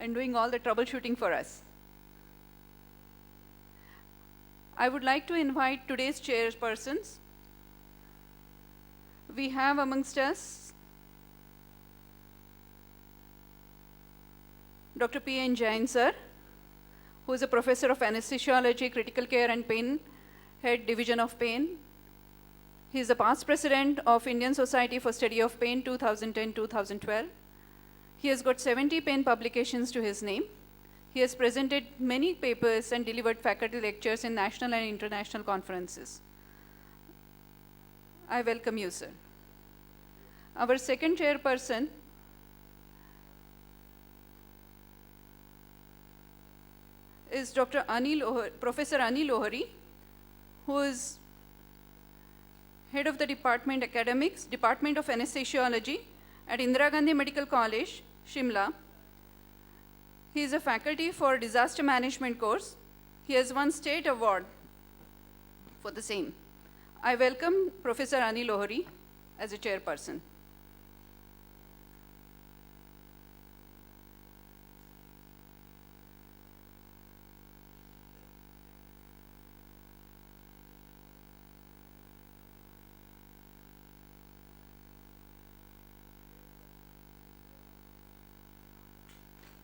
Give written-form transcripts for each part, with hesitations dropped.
and doing all the troubleshooting for us. I would like to invite today's chairpersons. We have amongst us Dr. P.N. Jain, sir, who is a professor of anesthesiology, critical care and pain, head division of pain. He is the past president of Indian Society for Study of Pain 2010-2012. He has got 70 pain publications to his name. He has presented many papers and delivered faculty lectures in national and international conferences. I welcome you, sir. Our second chairperson is Professor Anil Ohri, who is head of the Department Academics, Department of Anesthesiology at Indira Gandhi Medical College, Shimla. He is a faculty for disaster management course. He has won state award for the same. I welcome Professor Anil Ohri as a chairperson.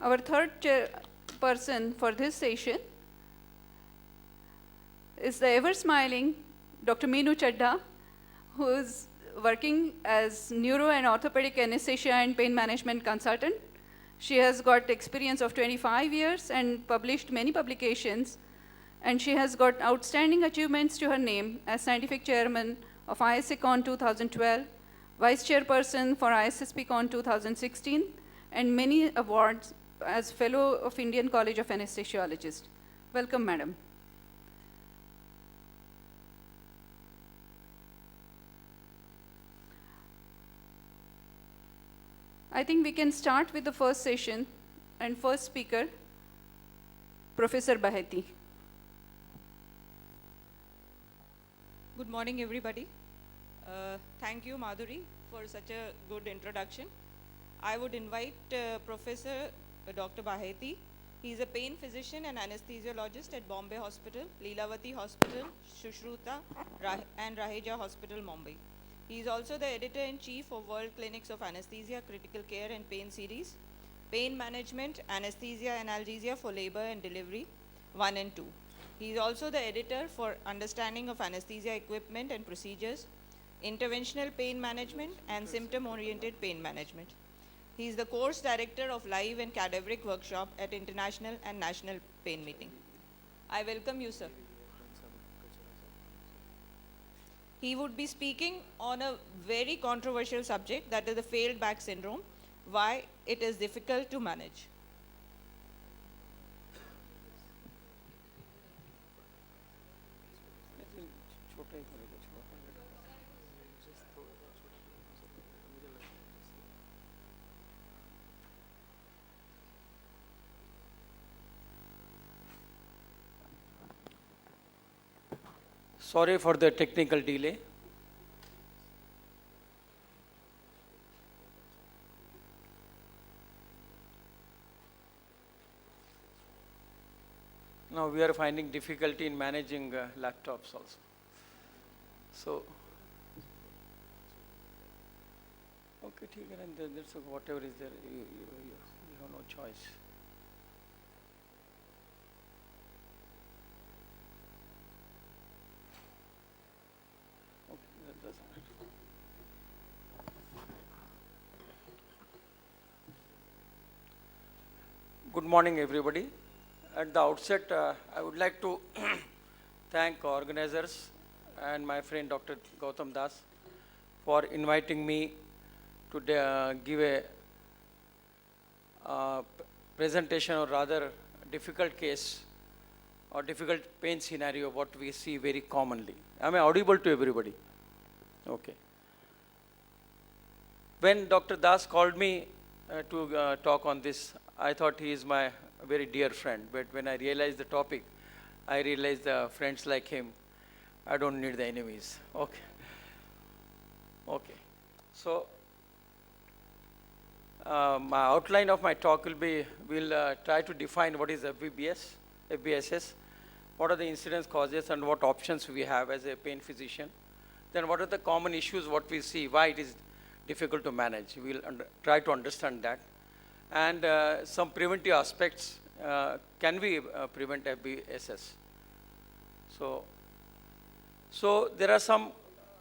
Our third chairperson for this session is the ever-smiling Dr. Meenu Chadha, who is working as neuro and orthopedic anesthesia and pain management consultant. She has got experience of 25 years and published many publications, and she has got outstanding achievements to her name as scientific chairman of ISSCON 2012, vice chairperson for ISSPCon 2016, and many awards as fellow of Indian College of Anesthesiologists. Welcome, madam. I think we can start with the first session and first speaker, Professor Baheti. Good morning, everybody. Thank you, Madhuri, for such a good introduction. I would invite Professor Dr. Baheti. He is a pain physician and anesthesiologist at Bombay Hospital, Leelavati Hospital, Sushruta, and Raheja Hospital, Mumbai. He is also the editor-in-chief of World Clinics of Anesthesia, Critical Care and Pain series, Pain Management, Anesthesia, Analgesia for Labor and Delivery 1 and 2. He is also the editor for Understanding of Anesthesia Equipment and Procedures, Interventional Pain Management, and Symptom-Oriented Pain Management. He is the course director of live and cadaveric workshop at International and National Pain Meeting. I welcome you, sir. He would be speaking on a very controversial subject, that is the failed back syndrome, why it is difficult to manage. Sorry for the technical delay. Now we are finding difficulty in managing laptops also. So, okay, and that's whatever is there, you have no choice. Good morning, everybody. At the outset, I would like to thank organizers and my friend Dr. Gautam Das for inviting me to give a presentation, or rather difficult case or difficult pain scenario what we see very commonly. Am I audible to everybody? Okay. When Dr. Das called me to talk on this, I thought he is my very dear friend, but when I realized the topic, I realized friends like him, I don't need the enemies. Okay. Okay. So, My outline of my talk will be, we'll try to define what is FBSS, what are the incidence causes and what options we have as a pain physician. Then what are the common issues, what we see, why it is difficult to manage. We'll try to understand that. And some preventive aspects, can we prevent FBSS? So there are some,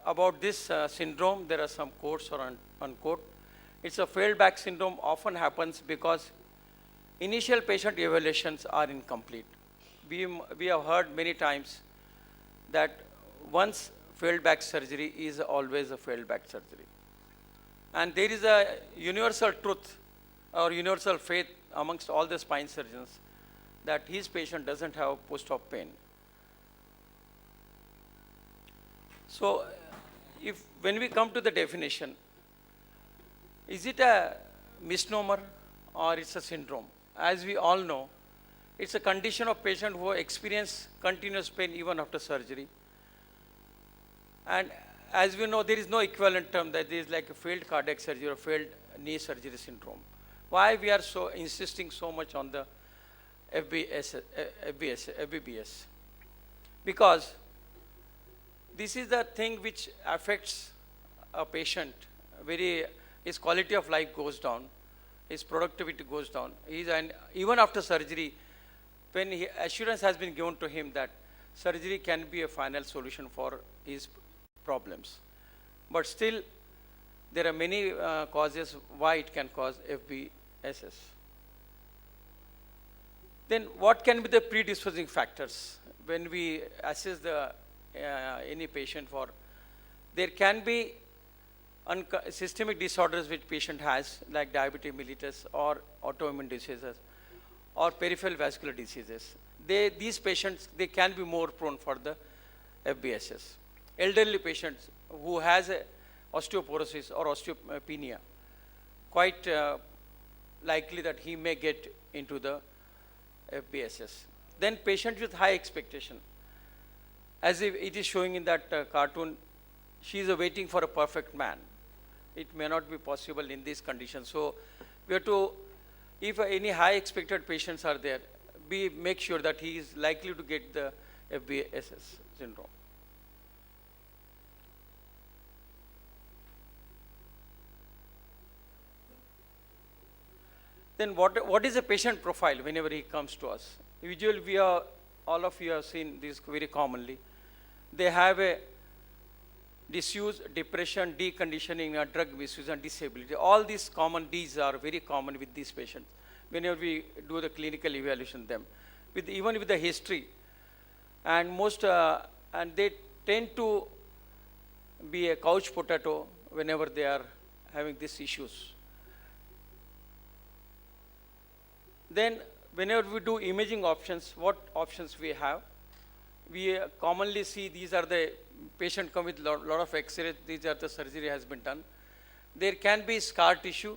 about this syndrome, there are some quotes or unquote. It's a failed back syndrome often happens because initial patient evaluations are incomplete. We have heard many times that once failed back surgery is always a failed back surgery. And there is a universal truth or universal faith amongst all the spine surgeons that his patient doesn't have post-op pain. So when we come to the definition, is it a misnomer or it's a syndrome? As we all know, it's a condition of patient who experience continuous pain even after surgery. And as we know, there is no equivalent term that there is like a failed cardiac surgery or failed knee surgery syndrome. Why we are so insisting so much on the FBBS? Because this is the thing which affects a patient. His quality of life goes down, his productivity goes down. And even after surgery, when assurance has been given to him that surgery can be a final solution for his problems. But still, there are many causes why it can cause FBSS. Then what can be the predisposing factors when we assess any patient for? There can be systemic disorders which patient has, like diabetes mellitus or autoimmune diseases or peripheral vascular diseases. These patients, they can be more prone for the FBSS. Elderly patients who has a osteoporosis or osteopenia, quite likely that he may get into the FBSS. Then patients with high expectation. As if it is showing in that cartoon, she is waiting for a perfect man. It may not be possible in these conditions. So we have to, if any high expected patients are there, make sure that he is likely to get the FBSS syndrome. Then what is the patient profile whenever he comes to us? Usually all of you have seen this very commonly. They have a disuse, depression, deconditioning, drug misuse and disability. All these common Ds are very common with these patients whenever we do the clinical evaluation them, even with the history. And and they tend to be a couch potato whenever they are having these issues. Then whenever we do imaging options, what options we have? We commonly see these are the patient come with lot of X-rays, these are the surgery has been done. There can be scar tissue,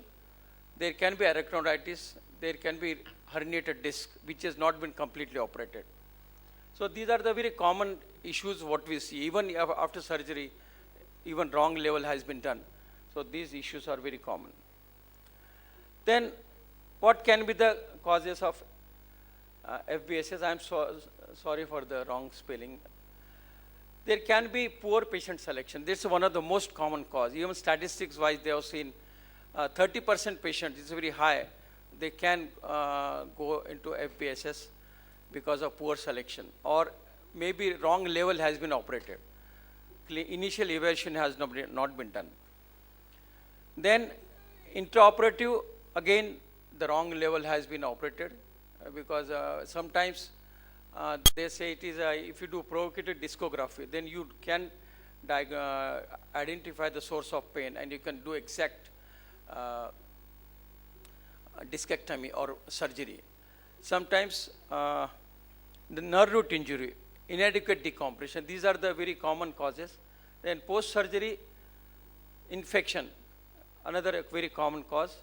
there can be arachnoiditis, there can be herniated disc which has not been completely operated. So these are the very common issues what we see. Even after surgery, even wrong level has been done. So these issues are very common. Then what can be the causes of FBSS? I am sorry for the wrong spelling. There can be poor patient selection. This is one of the most common cause. Even statistics wise, they have seen 30% patients, it's very high. They can go into FBSS because of poor selection, or maybe wrong level has been operated. Initial evaluation has not been done. Then intraoperative, again, the wrong level has been operated because sometimes they say it is if you do provocative discography, then you can identify the source of pain and you can do exact discectomy or surgery. Sometimes the nerve root injury, inadequate decompression, these are the very common causes. Then post-surgery infection, another very common cause.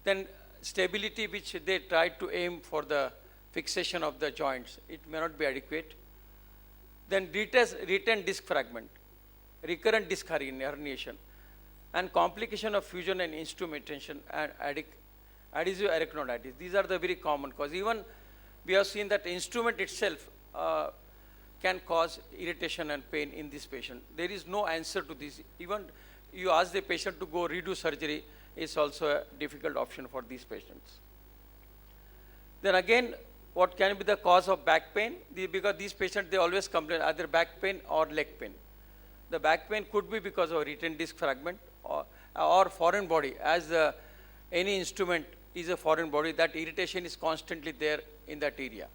Then stability, which they try to aim for the fixation of the joints, it may not be adequate. Then retained disc fragment, recurrent disc herniation. and complication of fusion and instrumentation and adhesive arachnoiditis. These are the very common cause. Even we have seen that the instrument itself can cause irritation and pain in this patient. There is no answer to this. Even you ask the patient to go redo surgery, is also a difficult option for these patients. Then again, what can be the cause of back pain? Because these patients, they always complain either back pain or leg pain. The back pain could be because of retained disc fragment or foreign body. As any instrument is a foreign body, that irritation is constantly there in that area.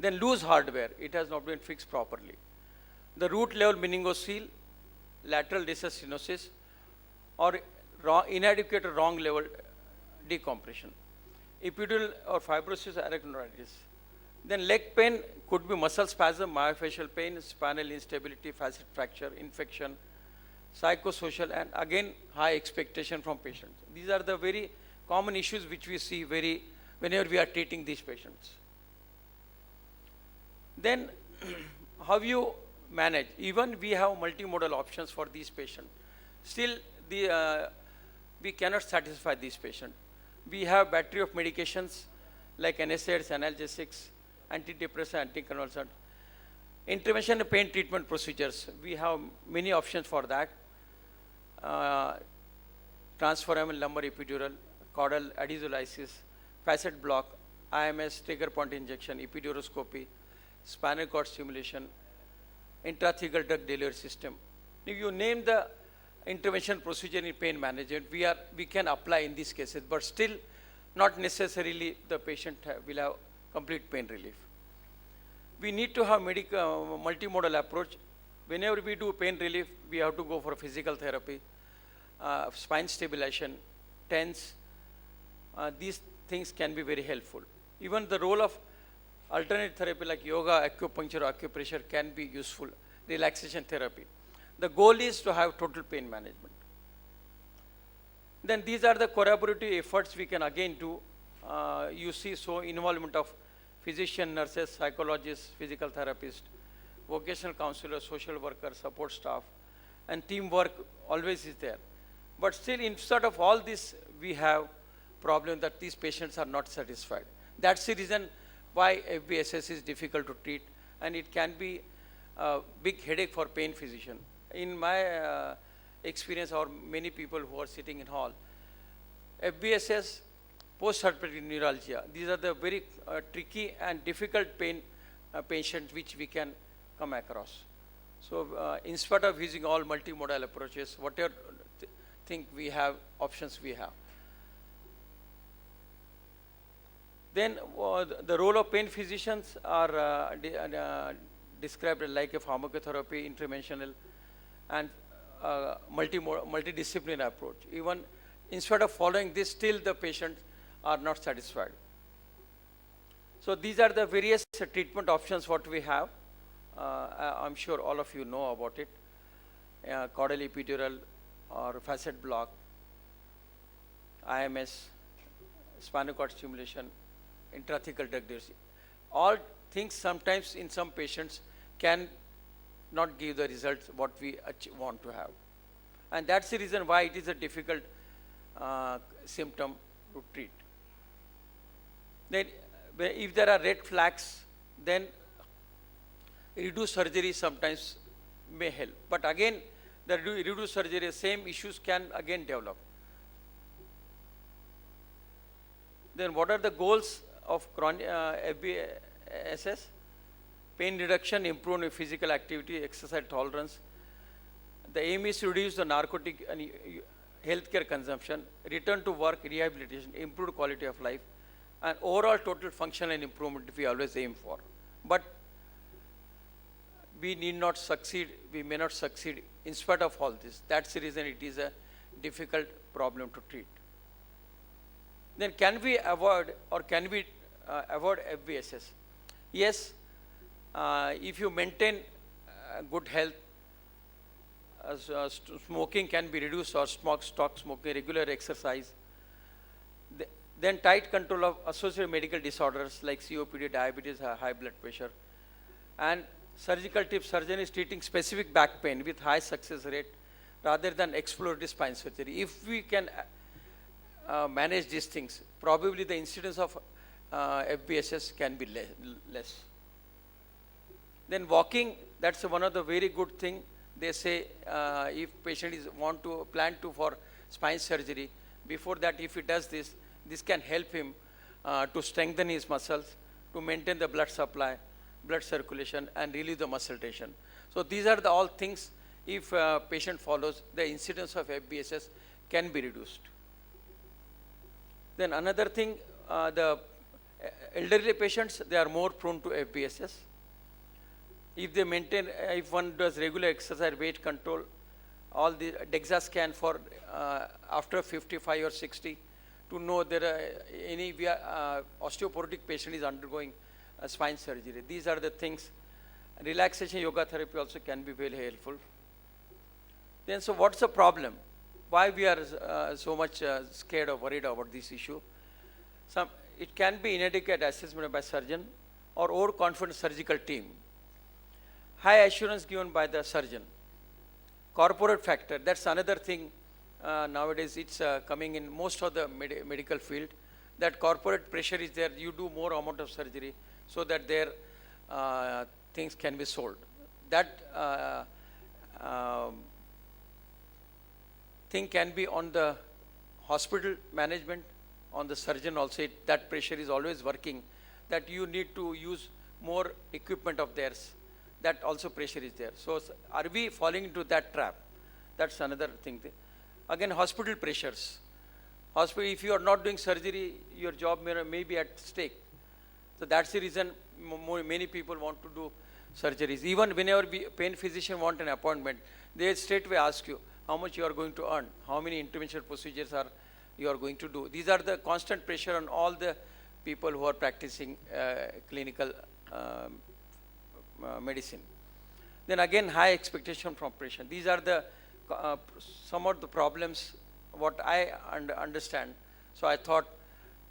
Then loose hardware, it has not been fixed properly. The root level meningocele, lateral recess stenosis, or inadequate or wrong level decompression. Epidural or fibrosis arachnoiditis. Then leg pain could be muscle spasm, myofascial pain, spinal instability, facet fracture, infection, psychosocial, and again high expectation from patients. These are the very common issues which we see whenever we are treating these patients. Then how you manage? Even we have multimodal options for these patients. Still, we cannot satisfy these patients. We have battery of medications like NSAIDs, analgesics, antidepressant, anticonvulsant. Intervention and pain treatment procedures, we have many options for that. Transforamen lumbar epidural, caudal adhesive facet block, IMS, trigger point injection, epiduroscopy, spinal cord stimulation, intrathecal drug delivery system. If you name the intervention procedure in pain management, we can apply in these cases, but still not necessarily the patient will have complete pain relief. We need to have multimodal approach. Whenever we do pain relief, we have to go for physical therapy, spine stabilization, TENS. These things can be very helpful. Even the role of alternate therapy like yoga, acupuncture, acupressure can be useful, relaxation therapy. The goal is to have total pain management. Then these are the collaborative efforts we can again do. You see, so involvement of physician, nurses, psychologists, physical therapists, vocational counselors, social workers, support staff, and teamwork always is there. But still, instead of all this, we have problem that these patients are not satisfied. That's the reason why FBSS is difficult to treat, and it can be a big headache for pain physician. In my experience, or many people who are sitting in hall, FBSS, post-herpetic neuralgia, these are the very tricky and difficult pain patients which we can come across. So in spite of using all multimodal approaches, whatever think we have, options we have. Then the role of pain physicians are described like a pharmacotherapy, interventional, and multidisciplinary approach. Even instead of following this, still the patients are not satisfied. So these are the various treatment options what we have. I'm sure all of you know about it. Caudal epidural or facet block, IMS, spinal cord stimulation, intrathecal drug delivery. All things sometimes in some patients can not give the results what we want to have. And that's the reason why it is a difficult symptom to treat. Then if there are red flags, then reduced surgery sometimes may help. But again, the reduced surgery, same issues can again develop. Then what are the goals of FBSS? Pain reduction, improvement in physical activity, exercise tolerance. The aim is to reduce the narcotic and healthcare consumption, return to work, rehabilitation, improved quality of life, and overall total function and improvement we always aim for. But we need not succeed, we may not succeed in spite of all this. That's the reason it is a difficult problem to treat. Then can we avoid or can we avoid FBSS? Yes, if you maintain good health, smoking can be reduced or stop smoking, regular exercise. Then tight control of associated medical disorders like COPD, diabetes, high blood pressure. And surgical tips, surgeon is treating specific back pain with high success rate, rather than exploratory spine surgery. If we can manage these things, probably the incidence of FBSS can be less. Then walking, that's one of the very good thing. They say if patient is plan to for spine surgery, before that if he does this, this can help him to strengthen his muscles, to maintain the blood supply, blood circulation, and relieve the muscle tension. So these are the all things. If patient follows, the incidence of FBSS can be reduced. Then another thing, the elderly patients, they are more prone to FBSS. If they maintain, if one does regular exercise, weight control, all the DEXA scan for after 55 or 60 to know there are any osteoporotic patient is undergoing spine surgery. These are the things. Relaxation yoga therapy also can be very helpful. Then, so what's the problem? Why we are so much scared or worried about this issue? It can be inadequate assessment by surgeon or overconfident surgical team. High assurance given by the surgeon. Corporate factor, that's another thing. Nowadays it's coming in most of the medical field, that corporate pressure is there. You do more amount of surgery so that their things can be sold. That thing can be on the hospital management, on the surgeon also. That pressure is always working, that you need to use more equipment of theirs. That also pressure is there. So are we falling into that trap? That's another thing. Again, hospital pressures. Hospital, if you are not doing surgery, your job may be at stake. So that's the reason many people want to do surgeries. Even whenever pain physician want an appointment, they straightway ask you how much you are going to earn, how many interventional procedures you are going to do. These are the constant pressure on all the people who are practicing clinical medicine. Then again, high expectation from patient. These are the some of the problems what I understand. So I thought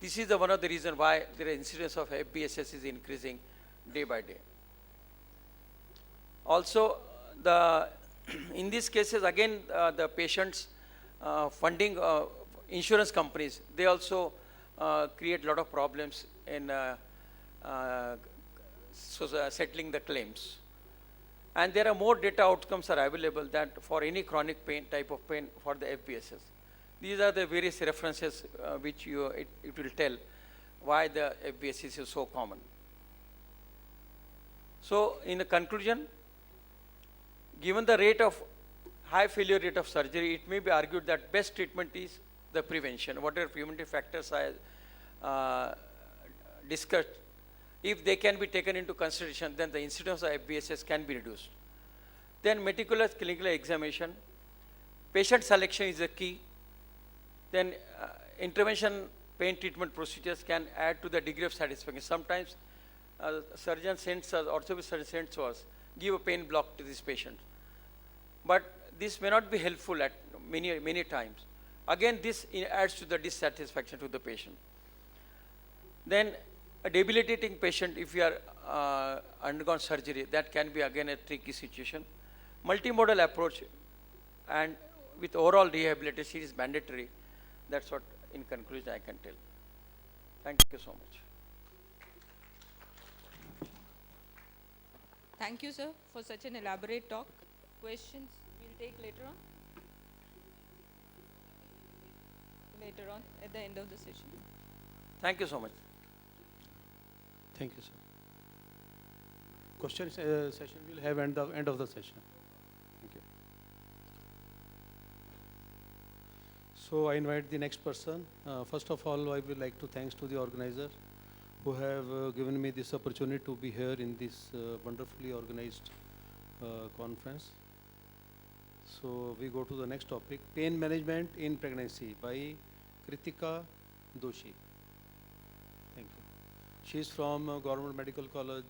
this is one of the reasons why the incidence of FBSS is increasing day by day. Also, in these cases again, the patients funding insurance companies, they also create a lot of problems in settling the claims. And there are more data outcomes are available that for any chronic pain, type of pain for the FBSS. These are the various references which it will tell why the FBSS is so common. So in the conclusion, given the rate of high failure rate of surgery, it may be argued that best treatment is the prevention. Whatever preventive factors I discussed, if they can be taken into consideration, then the incidence of FBSS can be reduced. Then meticulous clinical examination, patient selection is the key. Then intervention pain treatment procedures can add to the degree of satisfaction. Sometimes surgeon sends us, orthopedic surgeon sends to us, give a pain block to this patient. But this may not be helpful at many times. Again, this adds to the dissatisfaction to the patient. Then a debilitating patient, if you are undergone surgery, that can be again a tricky situation. Multimodal approach and with overall rehabilitation is mandatory. That's what in conclusion I can tell. Thank you so much. Thank you, sir, for such an elaborate talk. Questions we'll take later on? Later on, at the end of the session. Thank you so much. Thank you, sir. Question session we'll have at the end of the session. Thank you. So I invite the next person. First of all, I would like to thanks to the organizer who have given me this opportunity to be here in this wonderfully organized conference. So we go to the next topic, pain management in pregnancy by Kritika Doshi. Thank you. She is from Government Medical College.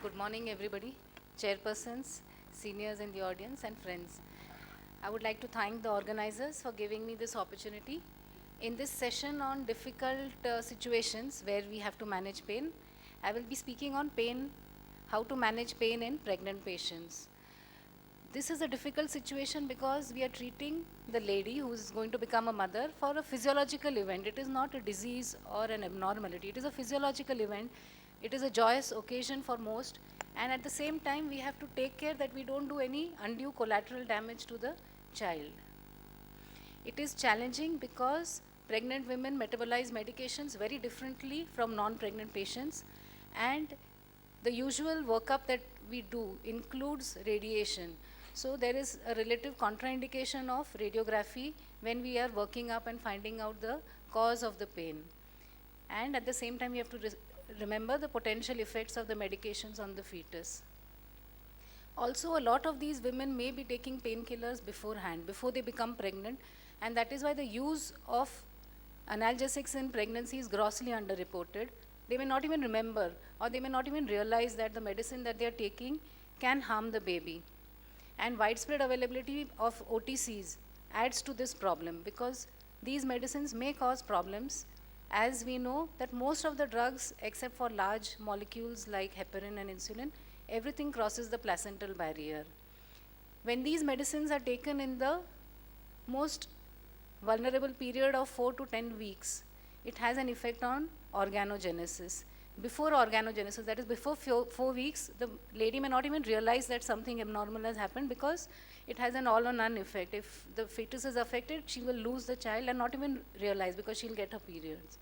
Good morning, everybody, chairpersons, seniors in the audience, and friends. I would like to thank the organizers for giving me this opportunity. In this session on difficult situations where we have to manage pain, I will be speaking on pain, how to manage pain in pregnant patients. This is a difficult situation because we are treating the lady who is going to become a mother for a physiological event. It is not a disease or an abnormality. It is a physiological event. It is a joyous occasion for most. And at the same time, we have to take care that we don't do any undue collateral damage to the child. It is challenging because pregnant women metabolize medications very differently from non-pregnant patients, and the usual workup that we do includes radiation. So there is a relative contraindication of radiography when we are working up and finding out the cause of the pain. And at the same time, we have to remember the potential effects of the medications on the fetus. Also, a lot of these women may be taking painkillers beforehand, before they become pregnant, and that is why the use of analgesics in pregnancy is grossly underreported. They may not even remember, or they may not even realize that the medicine that they are taking can harm the baby. And widespread availability of OTCs adds to this problem because these medicines may cause problems, as we know that most of the drugs, except for large molecules like heparin and insulin, everything crosses the placental barrier. When these medicines are taken in the most vulnerable period of 4 to 10 weeks, it has an effect on organogenesis. Before organogenesis, that is before 4 weeks, the lady may not even realize that something abnormal has happened because it has an all or none effect. If the fetus is affected, she will lose the child and not even realize because she'll get her periods.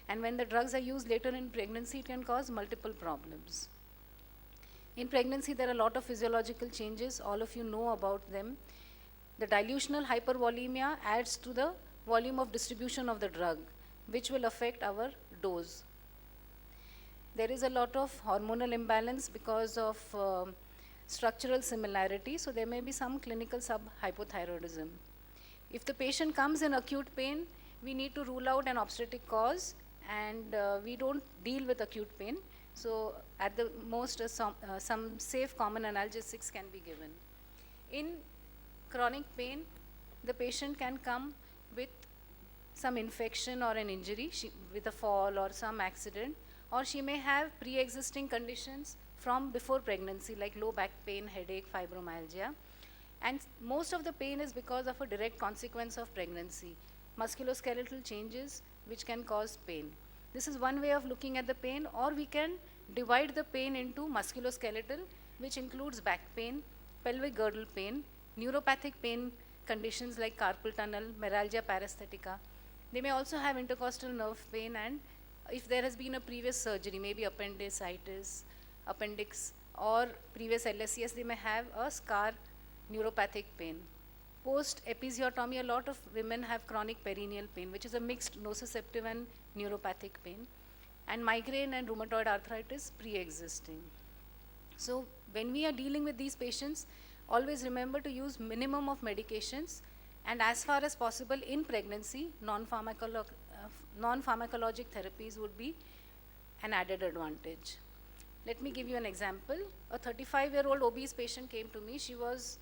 And when the drugs are used later in pregnancy, it can cause multiple problems. In pregnancy, there are a lot of physiological changes. All of you know about them. The dilutional hypervolemia adds to the volume of distribution of the drug, which will affect our dose. There is a lot of hormonal imbalance because of structural similarity, so there may be some clinical subhypothyroidism. If the patient comes in acute pain, we need to rule out an obstetric cause, and we don't deal with acute pain. So at the most, some safe common analgesics can be given. In chronic pain, the patient can come with some infection or an injury, with a fall or some accident, or she may have pre-existing conditions from before pregnancy like low back pain, headache, fibromyalgia. And most of the pain is because of a direct consequence of pregnancy, musculoskeletal changes which can cause pain. This is one way of looking at the pain, or we can divide the pain into musculoskeletal, which includes back pain, pelvic girdle pain, neuropathic pain conditions like carpal tunnel, meralgia paresthetica. They may also have intercostal nerve pain, and if there has been a previous surgery, maybe appendicitis, appendix, or previous LSCS, they may have a scar neuropathic pain. Post-episiotomy, a lot of women have chronic perineal pain, which is a mixed nociceptive and neuropathic pain, and migraine and rheumatoid arthritis pre-existing. So when we are dealing with these patients, always remember to use minimum of medications, and as far as possible in pregnancy, non-pharmacologic therapies would be an added advantage. Let me give you an example. A 35-year-old obese patient came to me. She was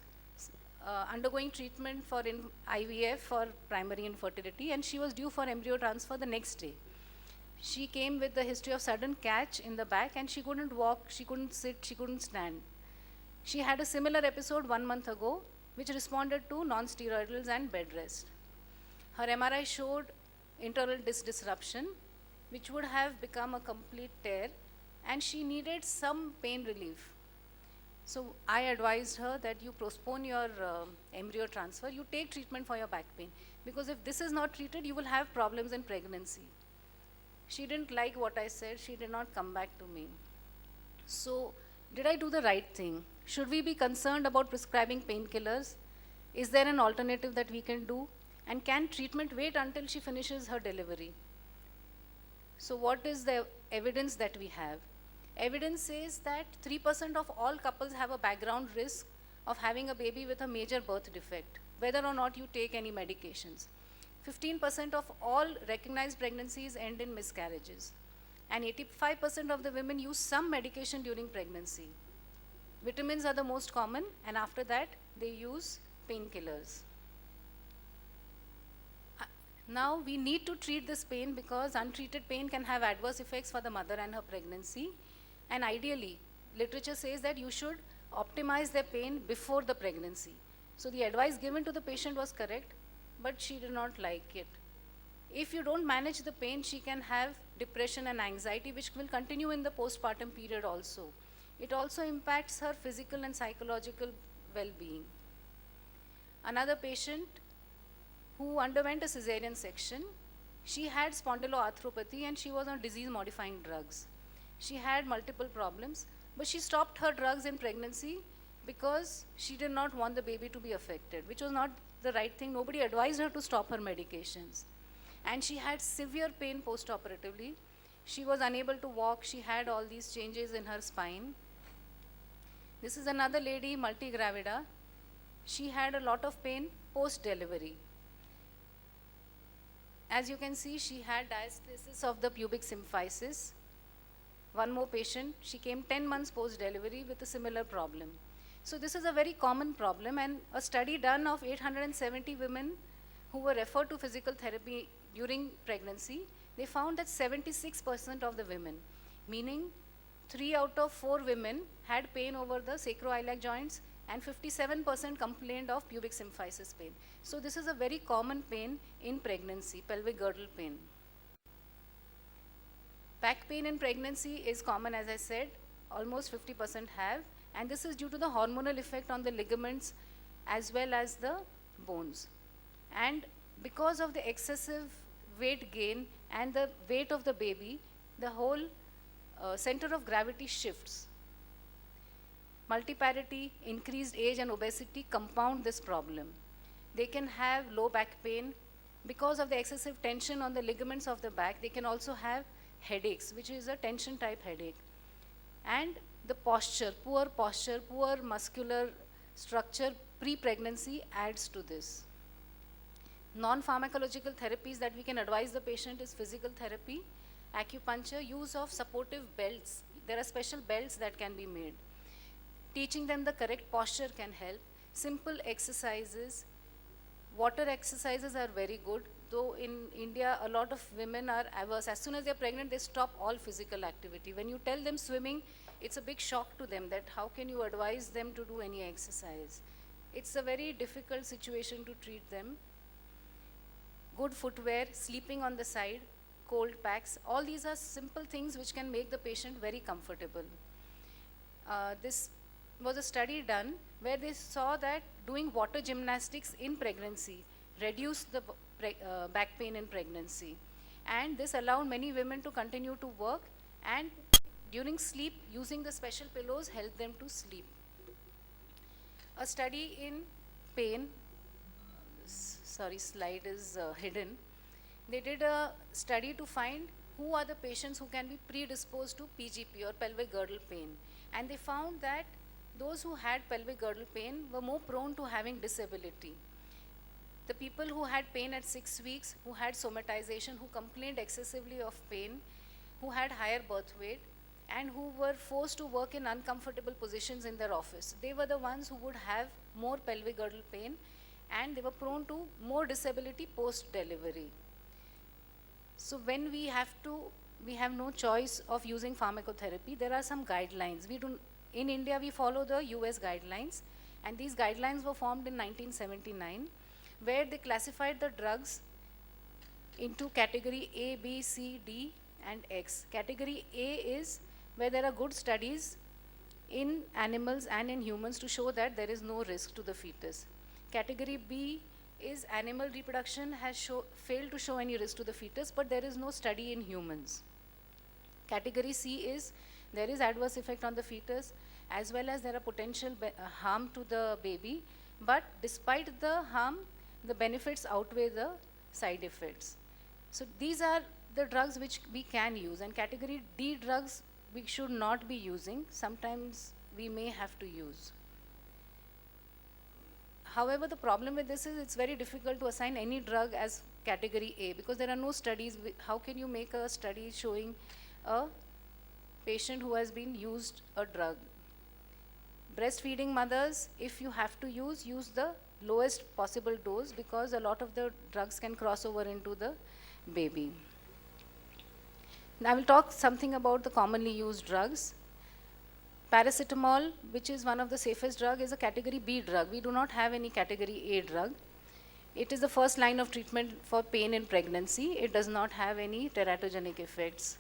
undergoing treatment for IVF for primary infertility, and she was due for embryo transfer the next day. She came with the history of sudden catch in the back, and she couldn't walk, she couldn't sit, she couldn't stand. She had a similar episode 1 month ago, which responded to non-steroidals and bed rest. Her MRI showed internal disc disruption, which would have become a complete tear, and she needed some pain relief. So I advised her that you postpone your embryo transfer, you take treatment for your back pain, because if this is not treated, you will have problems in pregnancy. She didn't like what I said, she did not come back to me. So, did I do the right thing? Should we be concerned about prescribing painkillers? Is there an alternative that we can do? And can treatment wait until she finishes her delivery? So what is the evidence that we have? Evidence says that 3% of all couples have a background risk of having a baby with a major birth defect, whether or not you take any medications. 15% of all recognized pregnancies end in miscarriages. and 85% of the women use some medication during pregnancy. Vitamins are the most common, and after that, they use painkillers. Now, we need to treat this pain because untreated pain can have adverse effects for the mother and her pregnancy. And ideally, literature says that you should optimize their pain before the pregnancy. So, the advice given to the patient was correct, but she did not like it. If you don't manage the pain, she can have depression and anxiety, which will continue in the postpartum period also. It also impacts her physical and psychological well-being. Another patient who underwent a cesarean section, she had spondyloarthropathy and she was on disease-modifying drugs. She had multiple problems, but she stopped her drugs in pregnancy because she did not want the baby to be affected, which was not the right thing. Nobody advised her to stop her medications. And she had severe pain post-operatively. She was unable to walk. She had all these changes in her spine. This is another lady, multigravida. She had a lot of pain post-delivery. As you can see, she had diastasis of the pubic symphysis. One more patient, she came 10 months post-delivery with a similar problem. So this is a very common problem, and a study done of 870 women who were referred to physical therapy during pregnancy, they found that 76% of the women, meaning 3 out of 4 women, had pain over the sacroiliac joints, and 57% complained of pubic symphysis pain. So this is a very common pain in pregnancy, pelvic girdle pain. Back pain in pregnancy is common, as I said, almost 50% have, and this is due to the hormonal effect on the ligaments as well as the bones. And because of the excessive weight gain and the weight of the baby, the whole center of gravity shifts. Multiparity, increased age and obesity compound this problem. They can have low back pain because of the excessive tension on the ligaments of the back. They can also have headaches, which is a tension type headache. And the posture, poor muscular structure pre-pregnancy adds to this. Non-pharmacological therapies that we can advise the patient is physical therapy, acupuncture, use of supportive belts. There are special belts that can be made. Teaching them the correct posture can help. Simple exercises. Water exercises are very good, though in India a lot of women are averse. As soon as they're pregnant, they stop all physical activity. When you tell them swimming, it's a big shock to them that how can you advise them to do any exercise. It's a very difficult situation to treat them. Good footwear, sleeping on the side, cold packs, all these are simple things which can make the patient very comfortable. This was a study done where they saw that doing water gymnastics in pregnancy reduced the back pain in pregnancy. And this allowed many women to continue to work, and during sleep, using the special pillows helped them to sleep. A study in pain, sorry, slide is hidden. They did a study to find who are the patients who can be predisposed to PGP or pelvic girdle pain. And they found that those who had pelvic girdle pain were more prone to having disability. The people who had pain at 6 weeks, who had somatization, who complained excessively of pain, who had higher birth weight, and who were forced to work in uncomfortable positions in their office, they were the ones who would have more pelvic girdle pain, and they were prone to more disability post-delivery. So when we have no choice of using pharmacotherapy, there are some guidelines. In India, we follow the US guidelines, and these guidelines were formed in 1979, where they classified the drugs into category A, B, C, D, and X. Category A is where there are good studies in animals and in humans to show that there is no risk to the fetus. Category B is animal reproduction has failed to show any risk to the fetus, but there is no study in humans. Category C is there is adverse effect on the fetus, as well as there are potential harm to the baby, but despite the harm, the benefits outweigh the side effects. So these are the drugs which we can use, and category D drugs we should not be using. Sometimes we may have to use. However, the problem with this is it's very difficult to assign any drug as category A because there are no studies. How can you make a study showing a patient who has been used a drug. Breastfeeding mothers, if you have to use the lowest possible dose because a lot of the drugs can cross over into the baby. Now I will talk something about the commonly used drugs. Paracetamol, which is one of the safest drug, is a category B drug. We do not have any category A drug. It is the first line of treatment for pain in pregnancy. It does not have any teratogenic effects.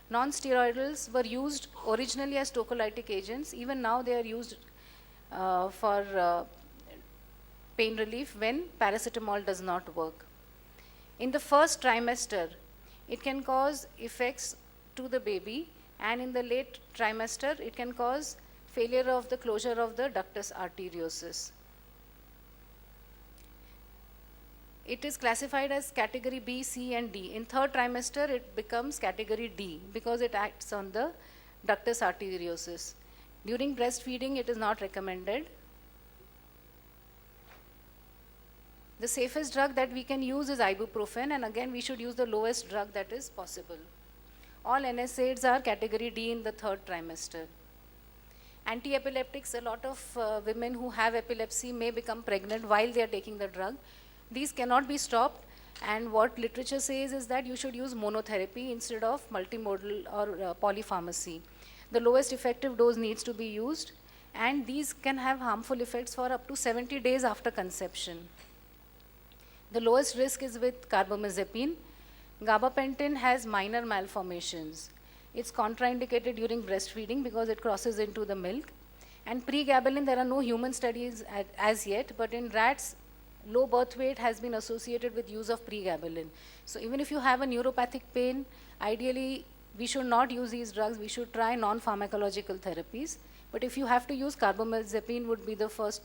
Non-steroidals were used originally as tocolytic agents. Even now they are used for pain relief when paracetamol does not work. In the first trimester, it can cause effects to the baby, and in the late trimester, it can cause failure of the closure of the ductus arteriosus. It is classified as category B, C, and D. In third trimester, it becomes category D because it acts on the ductus arteriosus. During breastfeeding, it is not recommended. The safest drug that we can use is ibuprofen, and again, we should use the lowest drug that is possible. All NSAIDs are category D in the third trimester. Anti-epileptics, a lot of women who have epilepsy may become pregnant while they are taking the drug. These cannot be stopped, and what literature says is that you should use monotherapy instead of multimodal or polypharmacy. The lowest effective dose needs to be used, and these can have harmful effects for up to 70 days after conception. The lowest risk is with carbamazepine. Gabapentin has minor malformations. It's contraindicated during breastfeeding because it crosses into the milk. And pregabalin, there are no human studies as yet, but in rats, low birth weight has been associated with use of pregabalin. So even if you have a neuropathic pain, ideally we should not use these drugs. We should try non-pharmacological therapies. But if you have to use, carbamazepine would be the first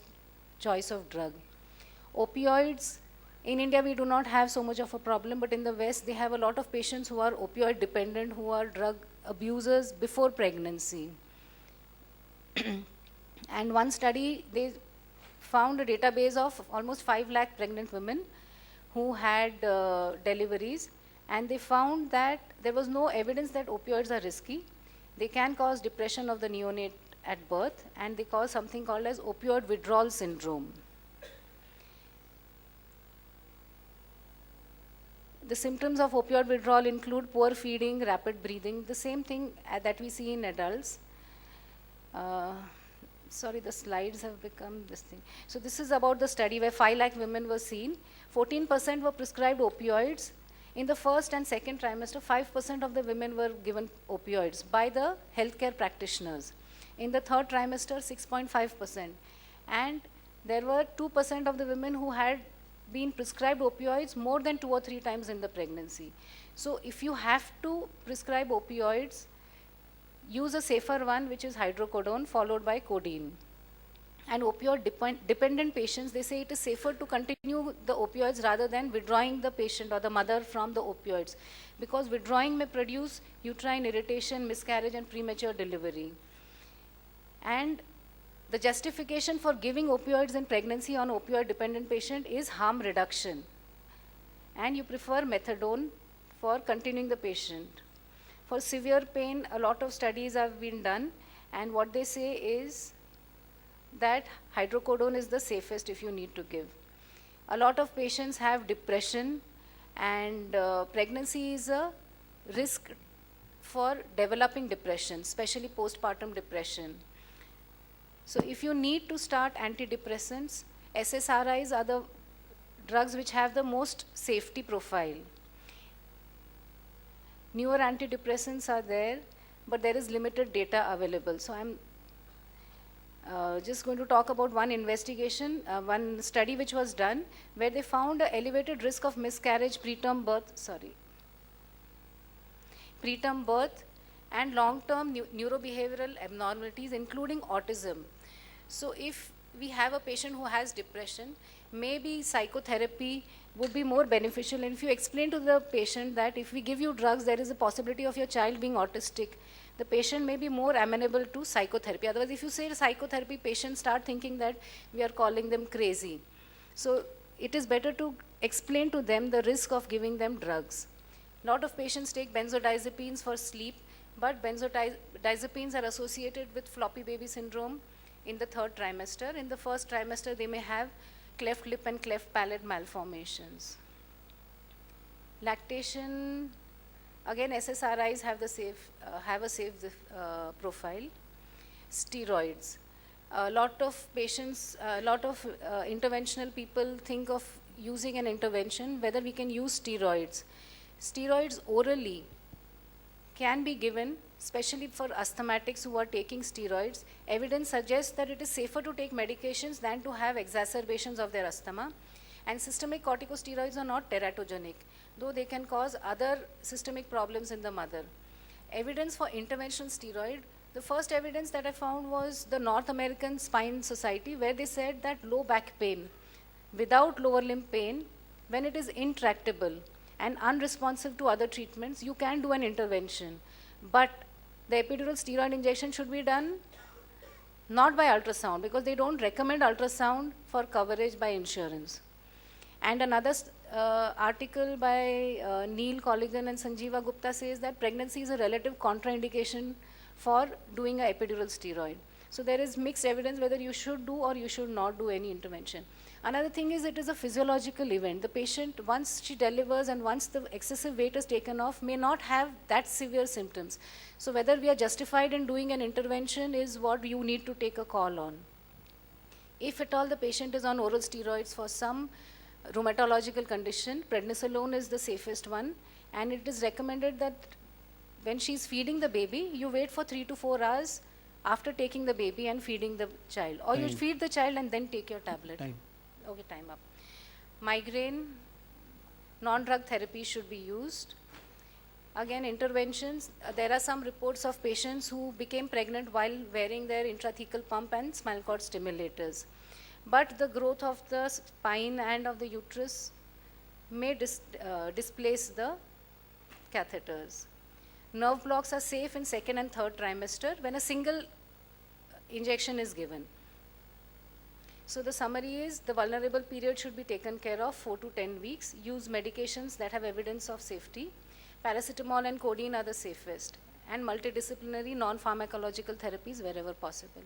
choice of drug. Opioids, in India we do not have so much of a problem, but in the West they have a lot of patients who are opioid dependent, who are drug abusers before pregnancy. And one study, they found a database of almost 5 lakh pregnant women who had deliveries, and they found that there was no evidence that opioids are risky. They can cause depression of the neonate at birth, and they cause something called as opioid withdrawal syndrome. The symptoms of opioid withdrawal include poor feeding, rapid breathing, the same thing that we see in adults. Sorry, the slides have become this thing. So this is about the study where 5 lakh women were seen. 14% were prescribed opioids. In the first and second trimester, 5% of the women were given opioids by the healthcare practitioners. In the third trimester, 6.5%. And there were 2% of the women who had been prescribed opioids more than 2 or 3 times in the pregnancy. So if you have to prescribe opioids, use a safer one, which is hydrocodone followed by codeine. And opioid dependent patients, they say it is safer to continue the opioids rather than withdrawing the patient or the mother from the opioids, because withdrawing may produce uterine irritation, miscarriage, and premature delivery. And the justification for giving opioids in pregnancy on opioid dependent patient is harm reduction. And you prefer methadone for continuing the patient. For severe pain, a lot of studies have been done, and what they say is that hydrocodone is the safest if you need to give. A lot of patients have depression, and pregnancy is a risk for developing depression, especially postpartum depression. So if you need to start antidepressants, SSRIs are the drugs which have the most safety profile. Newer antidepressants are there, but there is limited data available. So I'm just going to talk about one investigation, one study which was done, where they found an elevated risk of miscarriage, preterm birth, and long-term neurobehavioral abnormalities, including autism. So if we have a patient who has depression, maybe psychotherapy would be more beneficial. And if you explain to the patient that if we give you drugs, there is a possibility of your child being autistic, the patient may be more amenable to psychotherapy. Otherwise, if you say psychotherapy, patients start thinking that we are calling them crazy. So it is better to explain to them the risk of giving them drugs. A lot of patients take benzodiazepines for sleep, But benzodiazepines are associated with floppy baby syndrome in the 3rd trimester. In the 1st trimester, they may have cleft lip and cleft palate malformations. Lactation, again, SSRIs have a safe profile. Steroids. A lot of patients, interventional people think of using an intervention, whether we can use steroids. Steroids orally can be given, especially for asthmatics who are taking steroids. Evidence suggests that it is safer to take medications than to have exacerbations of their asthma. And systemic corticosteroids are not teratogenic, though they can cause other systemic problems in the mother. Evidence for interventional steroid, the first evidence that I found was the North American Spine Society, where they said that low back pain without lower limb pain, when it is intractable and unresponsive to other treatments, you can do an intervention. But the epidural steroid injection should be done not by ultrasound, because they don't recommend ultrasound for coverage by insurance. And another article by Neil Colligan and Sanjeeva Gupta says that pregnancy is a relative contraindication for doing an epidural steroid. So there is mixed evidence whether you should do or you should not do any intervention. Another thing is it is a physiological event. The patient, once she delivers and once the excessive weight is taken off, may not have that severe symptoms. So whether we are justified in doing an intervention is what you need to take a call on. If at all the patient is on oral steroids for some rheumatological condition, prednisolone is the safest one, and it is recommended that when she's feeding the baby, you wait for 3 to 4 hours after taking the baby and feeding the child. Or you Time. feed the child and then take your tablet. Time. Okay, time up. Migraine, non-drug therapy should be used. Again, interventions, there are some reports of patients who became pregnant while wearing their intrathecal pump and spinal cord stimulators. But the growth of the spine and of the uterus may displace the catheters. Nerve blocks are safe in 2nd and 3rd trimester when a single injection is given. So the summary is the vulnerable period should be taken care of 4 to 10 weeks. Use medications that have evidence of safety. Paracetamol and codeine are the safest. And multidisciplinary non-pharmacological therapies wherever possible.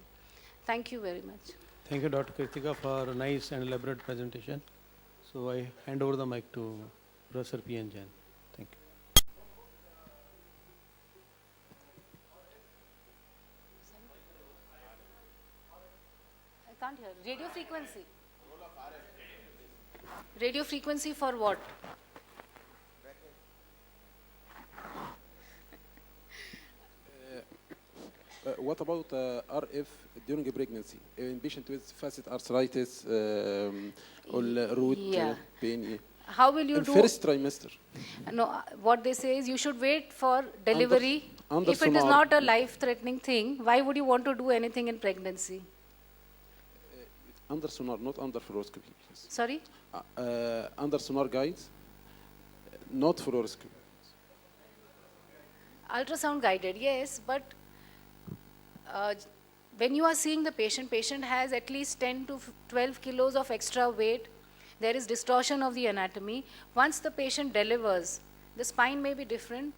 Thank you very much. Thank you, Dr. Kritika, for a nice and elaborate presentation. So I hand over the mic to Professor P.N. Jain. Thank you. I can't hear. Radio frequency. Radio frequency for what? What about RF during a pregnancy in patient with facet arthritis or root Yeah. pain? How will you In do? first trimester. No, what they say is you should wait for delivery. Under If it is sonar. not a life-threatening thing, why would you want to do anything in pregnancy? Under sonar, not under fluoroscopy. Yes. Sorry? Under sonar guides, not fluoroscopy. Ultrasound guided, yes, but when you are seeing the patient has at least 10 to 12 kilos of extra weight. There is distortion of the anatomy. Once the patient delivers, the spine may be different.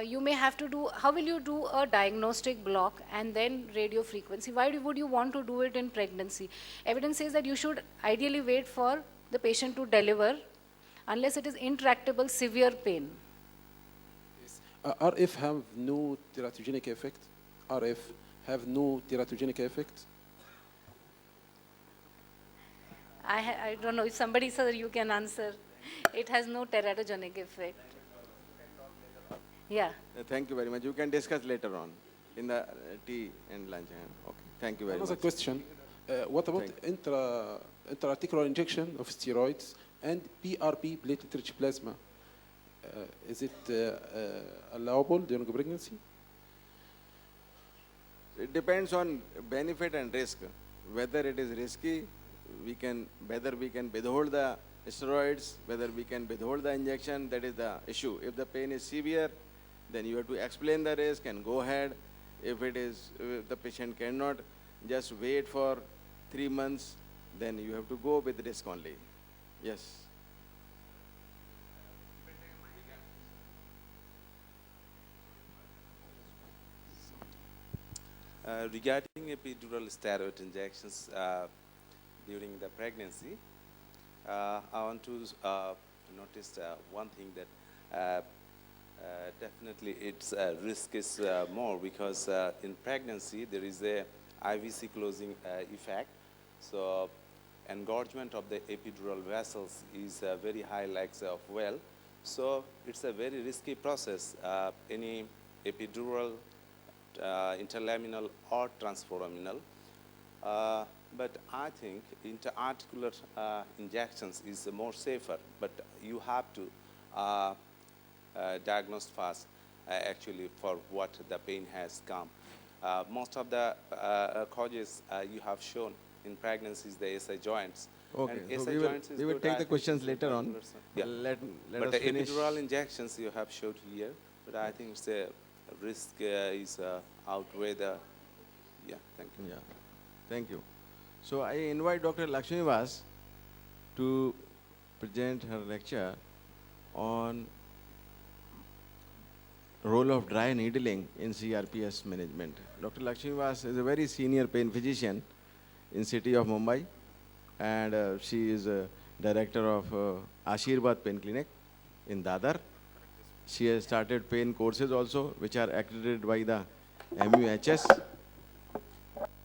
You may have to do, how will you do a diagnostic block and then radio frequency? Why would you want to do it in pregnancy? Evidence says that you should ideally wait for the patient to deliver unless it is intractable severe pain. RF have no teratogenic effect. RF have no teratogenic effect. I don't know if somebody, sir, you can answer. It has no teratogenic effect. Yeah. Thank you very much. You can discuss later on in the tea and lunch. Okay. Thank you very Another much. question. What about intra-articular injection of steroids and PRP, platelet-rich plasma? Is it allowable during pregnancy? It depends on benefit and risk. Whether it is risky, whether we can withhold the steroids, whether we can withhold the injection, that is the issue. If the pain is severe, then you have to explain the risk and go ahead. If the patient cannot just wait for 3 months, then you have to go with risk only. Yes. Regarding epidural steroid injections during the pregnancy, I want to notice one thing that definitely its risk is more because in pregnancy there is a IVC closing effect. So engorgement of the epidural vessels is very high like of well. So it's a very risky process. Any epidural, interlaminar or transforaminal. But I think interarticular injections is more safer, but you have to diagnose fast actually for what the pain has come. Most of the causes you have shown in pregnancies, the SI joints. Okay, And so SI joints is we will good. take I the think questions it's later on. Yeah. Let But us the finish. epidural injections you have showed here, but I think it's a risk is outweigh the, yeah, thank you. Yeah, thank you. So I invite Dr. Lakshmi Vas to present her lecture on role of dry needling in CRPS management. Dr. Lakshmi Vas is a very senior pain physician in city of Mumbai, and she is a director of Ashirvad Pain Clinic in Dadar. She has started pain courses also, which are accredited by the MUHS,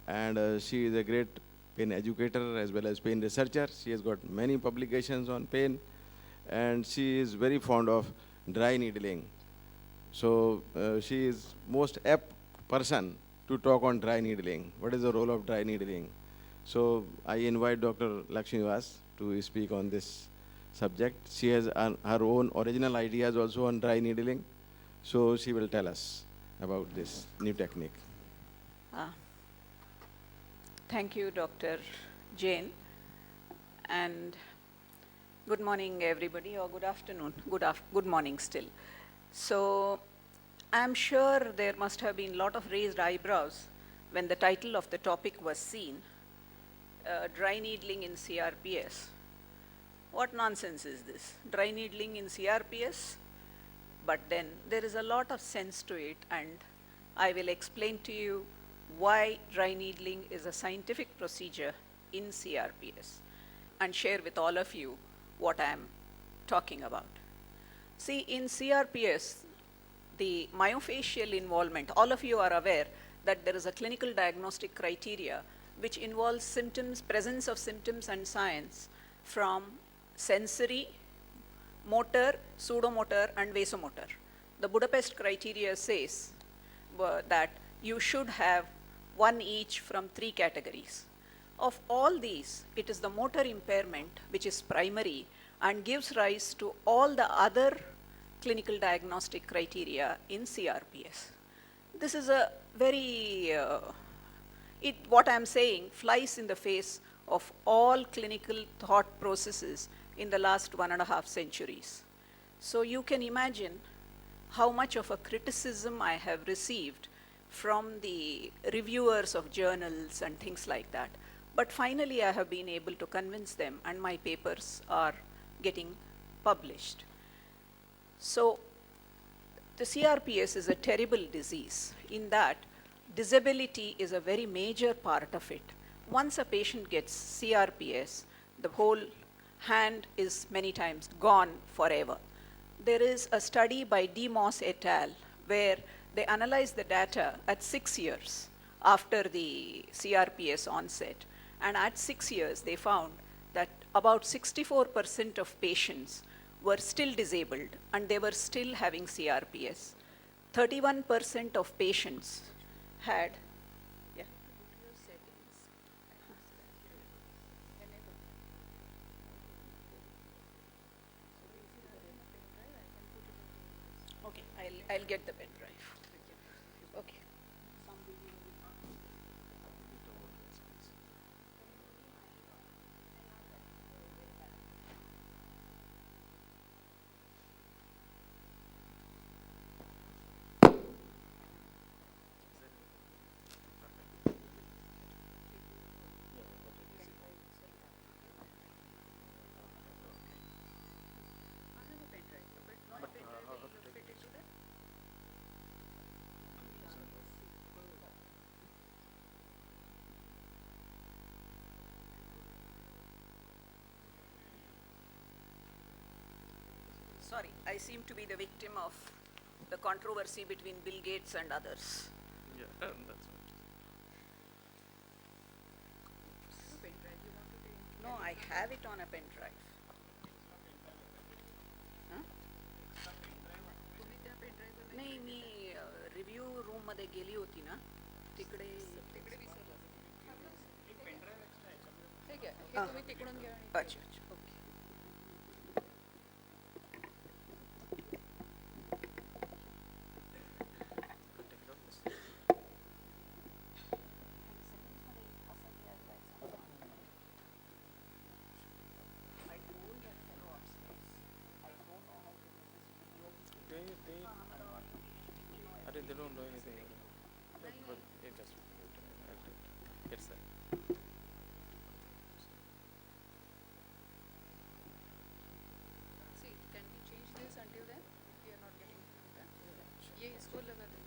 and she is a great pain educator as well as pain researcher. She has got many publications on pain, and she is very fond of dry needling. So she is most apt person to talk on dry needling. What is the role of dry needling? So I invite Dr. Lakshmi Vas to speak on this subject. She has her own original ideas also on dry needling. So she will tell us about this new technique. Thank you, Dr. Jain. And good morning, everybody, or good afternoon, good morning still. So I'm sure there must have been a lot of raised eyebrows when the title of the topic was seen, dry needling in CRPS. What nonsense is this? Dry needling in CRPS? But then there is a lot of sense to it, and I will explain to you why dry needling is a scientific procedure in CRPS and share with all of you what I am talking about. See, in CRPS, the myofascial involvement, all of you are aware that there is a clinical diagnostic criteria which involves symptoms, presence of symptoms and signs from sensory, motor, pseudomotor, and vasomotor. The Budapest criteria says that you should have one each from 3 categories. Of all these, it is the motor impairment which is primary and gives rise to all the other clinical diagnostic criteria in CRPS. This is a very, what I'm saying flies in the face of all clinical thought processes in the last 1.5 centuries. So you can imagine how much of a criticism I have received from the reviewers of journals and things like that. But finally, I have been able to convince them, and my papers are getting published. So the CRPS is a terrible disease in that disability is a very major part of it. Once a patient gets CRPS, the whole hand is many times gone forever. There is a study by D. Moss et al. Where they analyzed the data at 6 years after the CRPS onset. And at 6 years, they found that about 64% of patients were still disabled and they were still having CRPS. 31% of patients had, yeah. Okay, I'll get the pen drive. Okay. sorry, I seem to be the victim of the controversy between Bill Gates and others. Yeah, that's right. No, I have it on a pen drive. नाही मी review room मध्ये गेली होती ना तिकडे ठीक आहे हे तुम्ही तिकडून घ्या आणि अच्छा अच्छा okay They don't know anything. But it just it's there. See, can we change this until then if you are not getting that? ये इसको लगा दे